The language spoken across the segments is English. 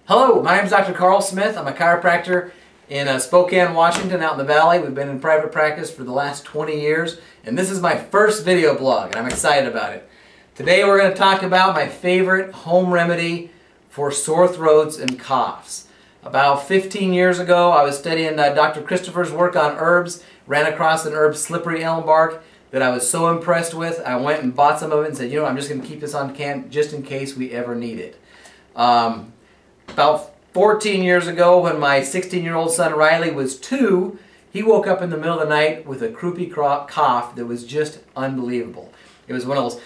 Hello, my name is Dr. Karl Smith. I'm a chiropractor in Spokane, Washington, out in the valley. We've been in private practice for the last 20 years, and this is my first video blog, and I'm excited about it. Today we're going to talk about my favorite home remedy for sore throats and coughs. About 15 years ago, I was studying Dr. Christopher's work on herbs, ran across an herb, slippery elm bark, that I was so impressed with. I went and bought some of it and said, you know, I'm just going to keep this on can just in case we ever need it. About 14 years ago, when my 16-year-old son Riley was 2, he woke up in the middle of the night with a croupy cough that was just unbelievable. It was one of those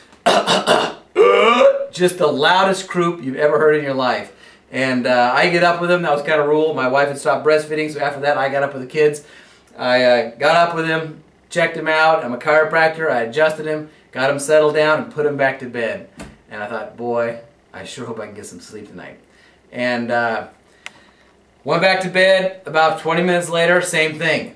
just the loudest croup you've ever heard in your life. And I get up with him. That was kind of rule. My wife had stopped breastfeeding, so after that I got up with the kids. I got up with him, checked him out. I'm a chiropractor. I adjusted him, got him settled down, and put him back to bed. And I thought, boy, I sure hope I can get some sleep tonight. And went back to bed. About 20 minutes later, same thing.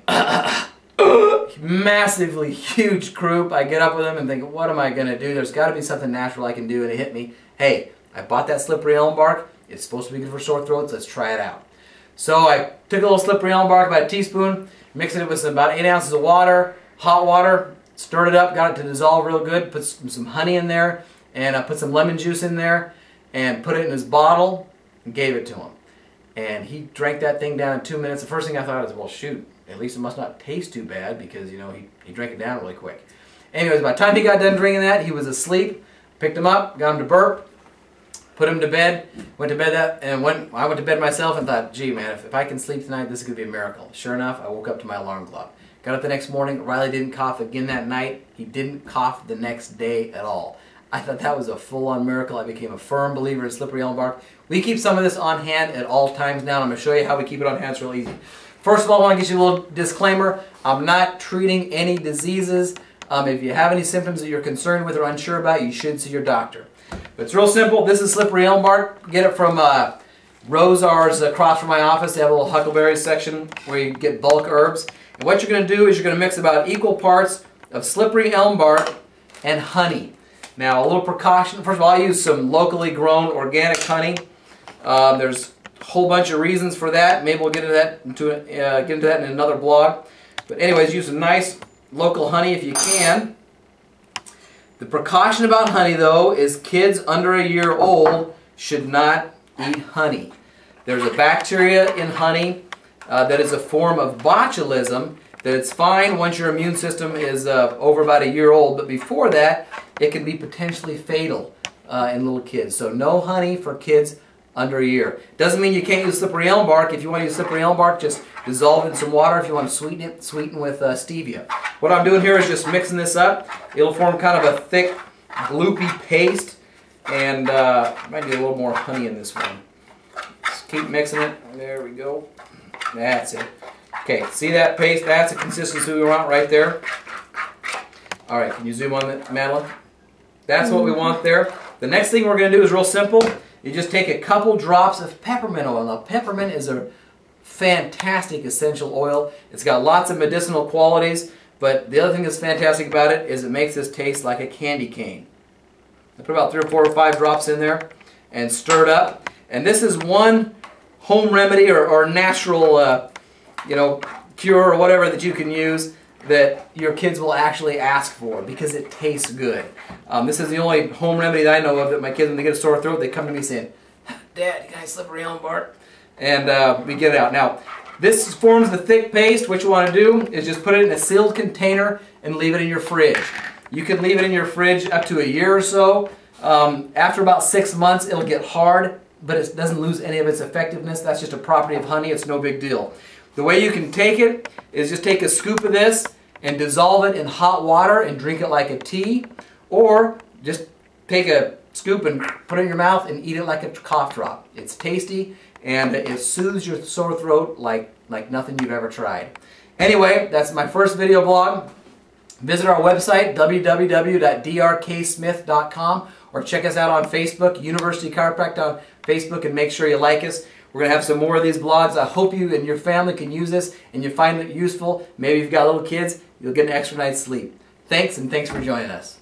Massively huge croup. I get up with him and think, what am I going to do? There's got to be something natural I can do. And it hit me. Hey, I bought that slippery elm bark. It's supposed to be good for sore throats. Let's try it out. So I took a little slippery elm bark, about a teaspoon, mixed it with about 8 ounces of water, hot water, stirred it up, got it to dissolve real good, put some honey in there, and I put some lemon juice in there, and put it in his bottle, and gave it to him. And he drank that thing down in 2 minutes. The first thing I thought was, well, shoot, at least it must not taste too bad because, you know, he drank it down really quick. Anyways, by the time he got done drinking that, he was asleep. Picked him up, got him to burp, put him to bed, went to bed I went to bed myself and thought, gee, man, if I can sleep tonight, this is going to be a miracle. Sure enough, I woke up to my alarm clock. Got up the next morning. Riley didn't cough again that night. He didn't cough the next day at all. I thought that was a full-on miracle. I became a firm believer in slippery elm bark. We keep some of this on hand at all times now, and I'm going to show you how we keep it on hand. It's real easy. First of all, I want to get you a little disclaimer. I'm not treating any diseases. If you have any symptoms that you're concerned with or unsure about, you should see your doctor. But it's real simple. This is slippery elm bark. Get it from Rosar's across from my office. They have a little huckleberry section where you get bulk herbs. And what you're going to do is you're going to mix about equal parts of slippery elm bark and honey. Now, a little precaution. First of all, I use some locally grown organic honey. There's a whole bunch of reasons for that. Maybe we'll get into that in another blog. But anyways, use some nice local honey if you can. The precaution about honey, though, is kids under a year old should not eat honey. There's a bacteria in honey that is a form of botulism that it's fine once your immune system is over about a year old, but before that, it can be potentially fatal in little kids. So no honey for kids under a year. Doesn't mean you can't use slippery elm bark. If you want to use slippery elm bark, just dissolve it in some water. If you want to sweeten it, sweeten with stevia. What I'm doing here is just mixing this up. It'll form kind of a thick, gloopy paste, and I might need a little more honey in this one. Just keep mixing it. There we go. That's it. Okay, see that paste? That's the consistency we want right there. All right, can you zoom on it, Madeline? That's what we want there. The next thing we're going to do is real simple. You just take a couple drops of peppermint oil. Now, peppermint is a fantastic essential oil. It's got lots of medicinal qualities, but the other thing that's fantastic about it is it makes this taste like a candy cane. I put about 3 or 4 or 5 drops in there and stir it up. And this is one home remedy or natural you know, cure or whatever that you can use that your kids will actually ask for because it tastes good. This is the only home remedy that I know of that my kids, when they get a sore throat, they come to me saying, Dad, can I slippery elm bark? And we get it out. Now, this forms the thick paste. What you want to do is just put it in a sealed container and leave it in your fridge. You can leave it in your fridge up to a year or so. After about 6 months, it'll get hard, but it doesn't lose any of its effectiveness. That's just a property of honey. It's no big deal. The way you can take it is just take a scoop of this and dissolve it in hot water and drink it like a tea, or just take a scoop and put it in your mouth and eat it like a cough drop. It's tasty and it soothes your sore throat like nothing you've ever tried. Anyway, that's my first video blog. Visit our website, www.drksmith.com, or check us out on Facebook, University Chiropractic on Facebook, and make sure you like us. We're going to have some more of these blogs. I hope you and your family can use this and you find it useful. Maybe you've got little kids, you'll get an extra night's sleep. Thanks, and thanks for joining us.